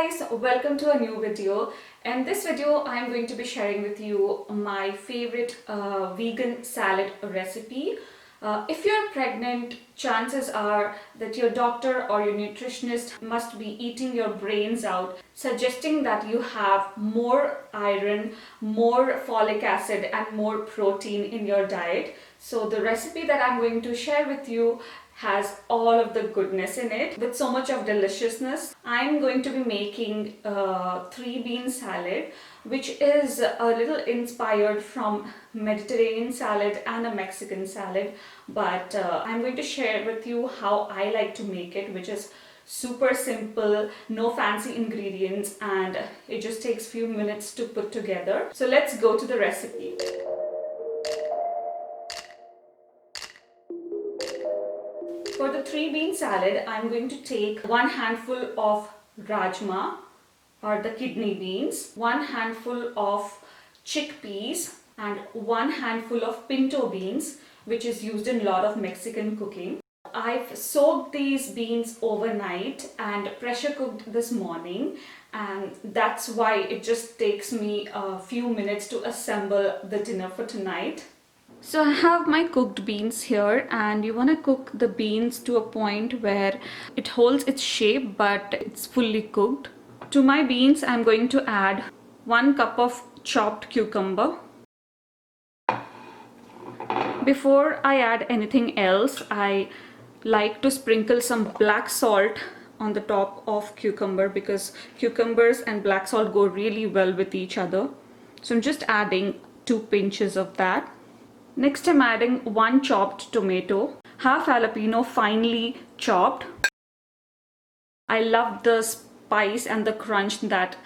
guys, welcome to a new video. In this video I'm going to be sharing with you my favorite vegan salad recipe. If you're pregnant, chances are that your doctor or your nutritionist must be eating your brains out, suggesting that you have more iron, more folic acid and more protein in your diet. So the recipe that I'm going to share with you has all of the goodness in it with so much of deliciousness. I'm going to be making a 3-bean salad, which is a little inspired from Mediterranean salad and a Mexican salad, but I'm going to share with you how I like to make it, which is super simple, no fancy ingredients, and it just takes few minutes to put together. So let's go to the recipe. For the 3-bean salad, I'm going to take 1 handful of rajma or the kidney beans, 1 handful of chickpeas and 1 handful of pinto beans, which is used in a lot of Mexican cooking. I've soaked these beans overnight and pressure cooked this morning, and that's why it just takes me a few minutes to assemble the dinner for tonight. So I have my cooked beans here, and you want to cook the beans to a point where it holds its shape but it's fully cooked. To my beans I'm going to add 1 cup of chopped cucumber. Before I add anything else, I like to sprinkle some black salt on the top of cucumber because cucumbers and black salt go really well with each other. So I'm just adding 2 pinches of that. Next I'm adding 1 chopped tomato, half jalapeno finely chopped. I love the spice and the crunch that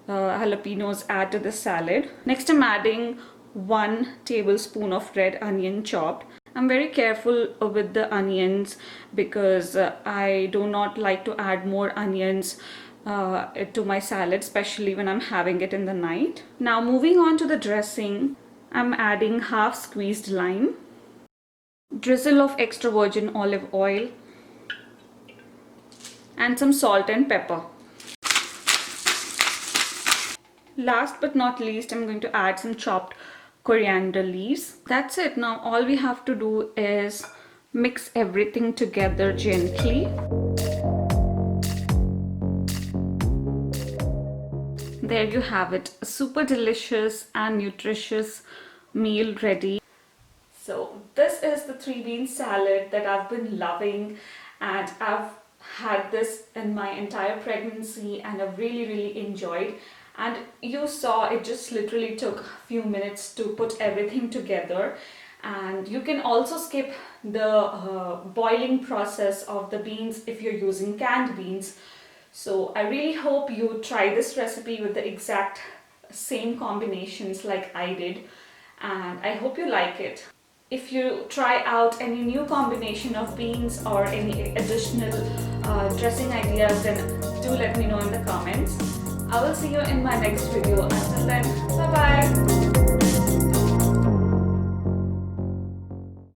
jalapenos add to the salad. Next I'm adding 1 tablespoon of red onion chopped. I'm very careful with the onions because I do not like to add more onions to my salad, especially when I'm having it in the night. Now moving on to the dressing, I'm adding half squeezed lime, drizzle of extra virgin olive oil, and some salt and pepper. Last but not least, I'm going to add some chopped coriander leaves. That's it. Now all we have to do is mix everything together gently. There you have it, a super delicious and nutritious meal ready. So this is the 3-bean salad that I've been loving, and I've had this in my entire pregnancy and I've really enjoyed. And you saw it just literally took a few minutes to put everything together. And you can also skip the boiling process of the beans if you're using canned beans. So I really hope you try this recipe with the exact same combinations like I did, and I hope you like it. If you try out any new combination of beans or any additional dressing ideas, then do let me know in the comments. I will see you in my next video. Until then, bye bye.